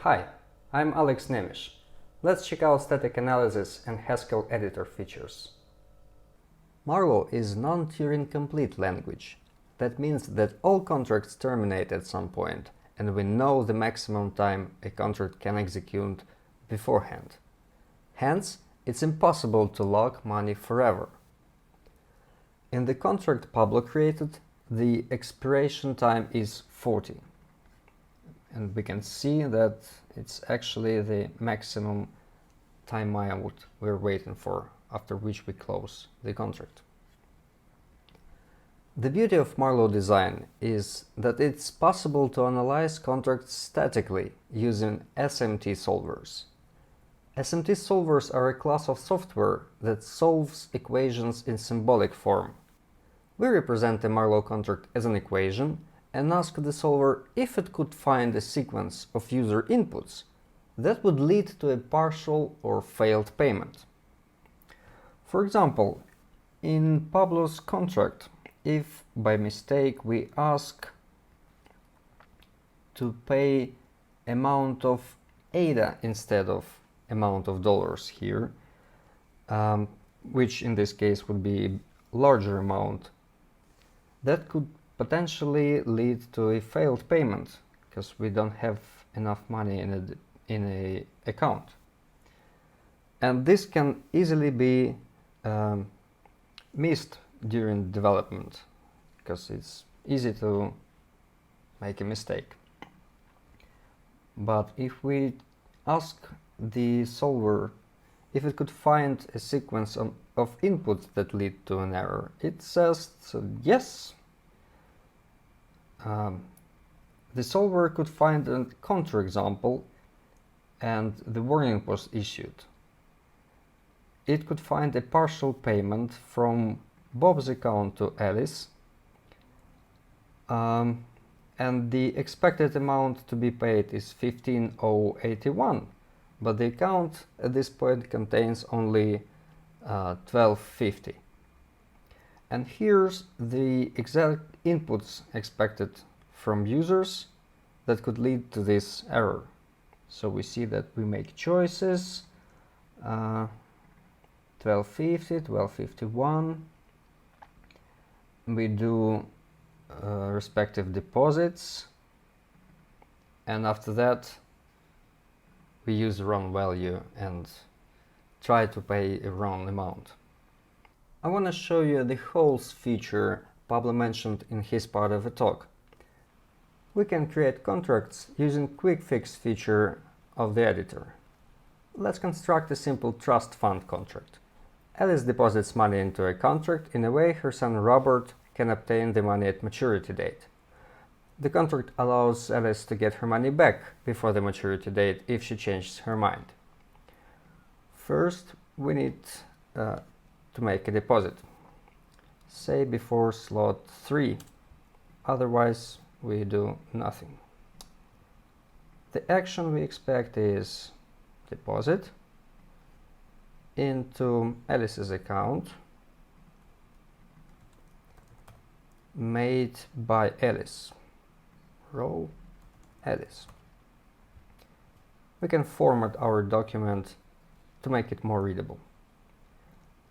Hi, I'm Alex Nemish. Let's check out static analysis and Haskell Editor features. Marlowe is non-Turing complete language. That means that all contracts terminate at some point, and we know the maximum time a contract can execute beforehand. Hence, it's impossible to lock money forever. In the contract Pablo created, the expiration time is 40. And we can see that it's actually the maximum time out we're waiting for, after which we close the contract. The beauty of Marlowe design is that it's possible to analyze contracts statically using SMT solvers. SMT solvers are a class of software that solves equations in symbolic form. We represent a Marlowe contract as an equation and ask the solver if it could find a sequence of user inputs that would lead to a partial or failed payment. For example, in Pablo's contract, if by mistake we ask to pay amount of ADA instead of amount of dollars here, which in this case would be a larger amount, that could potentially lead to a failed payment because we don't have enough money in a account. And this can easily be missed during development because it's easy to make a mistake. But if we ask the solver if it could find a sequence of inputs that lead to an error, it says yes. The solver could find a counterexample and the warning was issued. It could find a partial payment from Bob's account to Alice, and the expected amount to be paid is 15,081, but the account at this point contains only 1250. And here's the exact inputs expected from users that could lead to this error. So we see that we make choices, 1250, 1251. We do respective deposits, and after that we use the wrong value and try to pay a wrong amount. I want to show you the holes feature Pablo mentioned in his part of the talk. We can create contracts using quick fix feature of the editor. Let's construct a simple trust fund contract. Alice deposits money into a contract in a way her son Robert can obtain the money at maturity date. The contract allows Alice to get her money back before the maturity date if she changes her mind. First, we need to make a deposit, say before slot 3, otherwise we do nothing. The action we expect is deposit into Alice's account made by Alice, row Alice. We can format our document to make it more readable.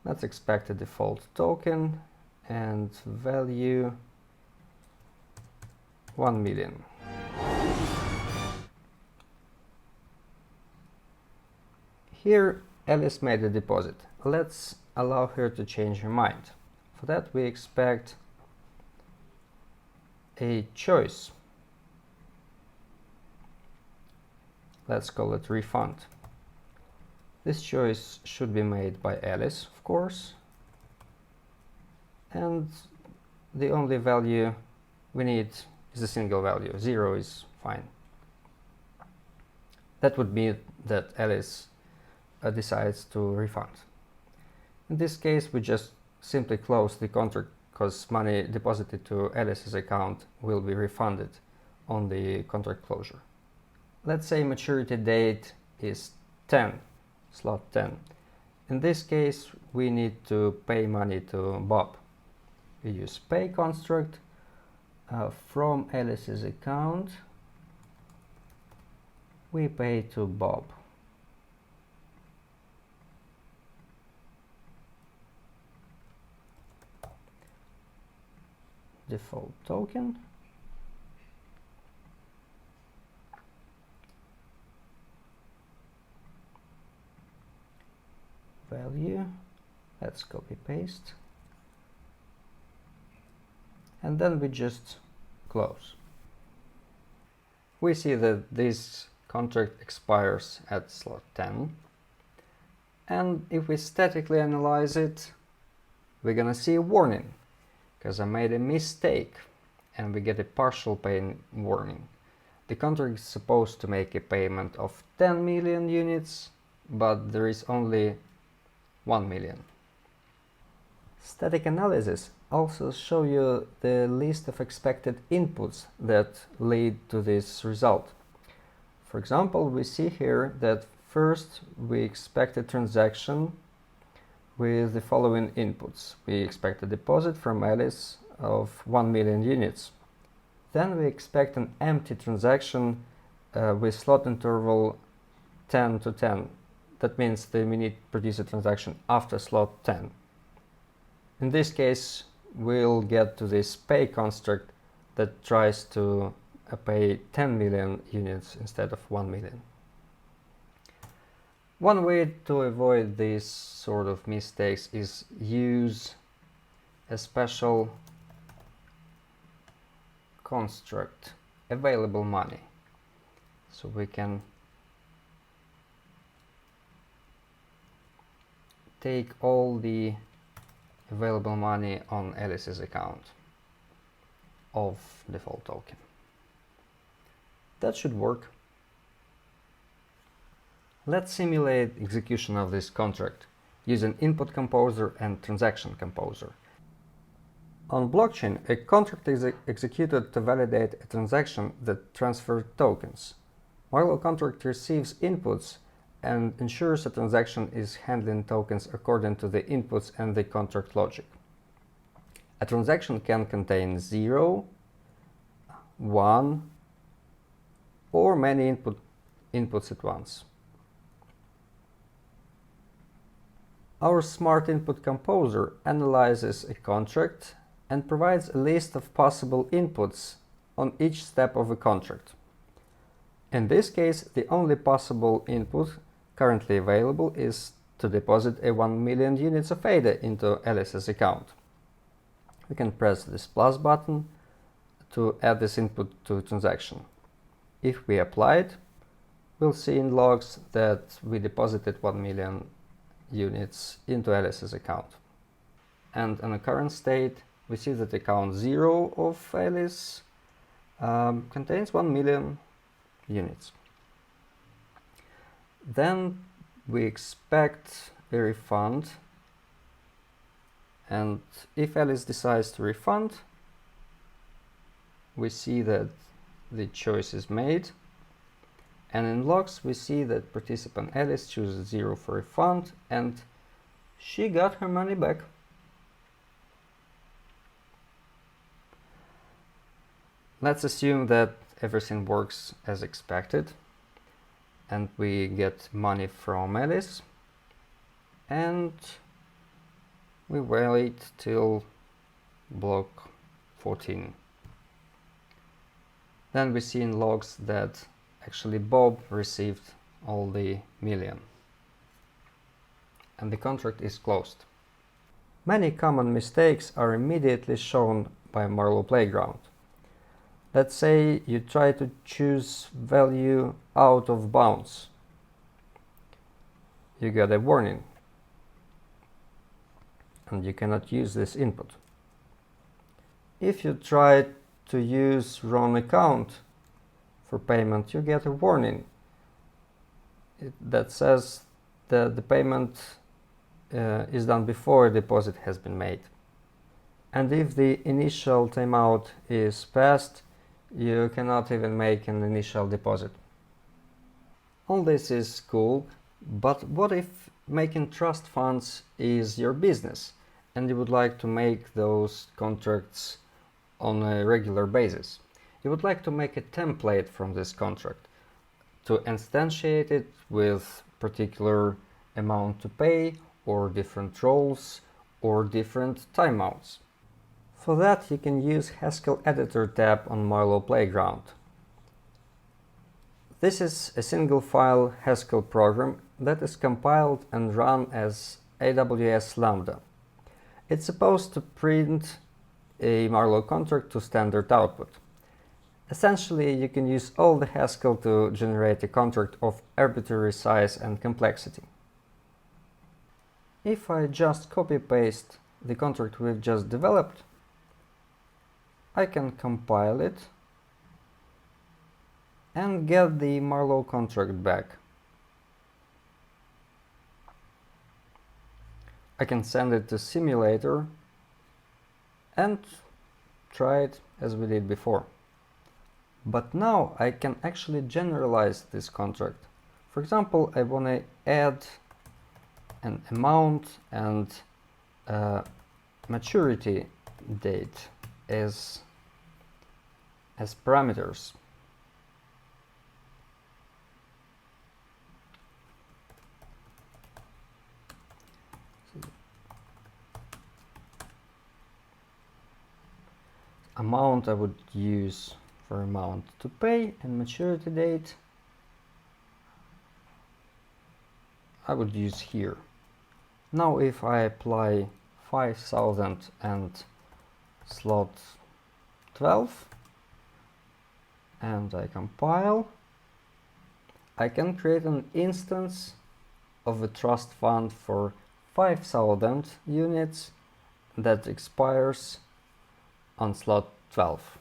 Let's expect a default token and value 1 million. Here Alice made a deposit. Let's allow her to change her mind. For that we expect a choice. Let's call it refund. This choice should be made by Alice, of course, and the only value we need is a single value. 0 is fine. That would mean that Alice decides to refund. In this case, we just simply close the contract because money deposited to Alice's account will be refunded on the contract closure. Let's say maturity date is 10, slot 10. In this case, we need to pay money to Bob. We use pay construct from Alice's account We pay to Bob. Default token. Value. Let's copy paste. And then we just close. We see that this contract expires at slot 10. And if we statically analyze it, we're gonna see a warning because I made a mistake, and we get a partial pay warning. The contract is supposed to make a payment of 10 million units, but there is only 1 million. Static analysis also show you the list of expected inputs that lead to this result. For example, we see here that first we expect a transaction with the following inputs. We expect a deposit from Alice of 1 million units. Then we expect an empty transaction with slot interval 10 to 10. That means that we need to produce a transaction after slot 10. In this case, we'll get to this pay construct that tries to pay 10 million units instead of 1 million. One way to avoid these sort of mistakes is use a special construct, available money. So we can take all the available money on Alice's account of default token. That should work. Let's simulate execution of this contract using input composer and transaction composer. On blockchain, a contract is executed to validate a transaction that transfers tokens. Marlowe contract receives inputs and ensures a transaction is handling tokens according to the inputs and the contract logic. A transaction can contain 0, 1, or many inputs at once. Our smart input composer analyzes a contract and provides a list of possible inputs on each step of a contract. In this case, the only possible input currently available is to deposit a 1 million units of ADA into Alice's account. We can press this plus button to add this input to a transaction. If we apply it, we'll see in logs that we deposited 1 million units into Alice's account. And in the current state, we see that account 0 of Alice contains 1 million units. Then we expect a refund, and if Alice decides to refund, we see that the choice is made, and in logs we see that participant Alice chooses 0 for refund, and she got her money back. Let's assume that everything works as expected and we get money from Alice, and we wait till block 14. Then we see in logs that actually Bob received all the million and the contract is closed. Many common mistakes are immediately shown by Marlowe Playground. Let's say you try to choose value out of bounds. You get a warning and you cannot use this input. If you try to use wrong account for payment, you get a warning that says that the payment is done before a deposit has been made. And if the initial timeout is passed, you cannot even make an initial deposit. All this is cool, but what if making trust funds is your business and you would like to make those contracts on a regular basis? You would like to make a template from this contract to instantiate it with particular amount to pay, or different roles, or different timeouts. For that, you can use Haskell Editor tab on Marlowe Playground. This is a single file Haskell program that is compiled and run as AWS Lambda. It's supposed to print a Marlowe contract to standard output. Essentially, you can use all the Haskell to generate a contract of arbitrary size and complexity. If I just copy-paste the contract we've just developed, I can compile it and get the Marlowe contract back. I can send it to simulator and try it as we did before. But now I can actually generalize this contract. For example, I want to add an amount and maturity date as parameters. Amount I would use for amount to pay, and maturity date I would use here. Now if I apply 5,000 and slot 12 and I compile, I can create an instance of a trust fund for 5,000 units that expires on slot 12.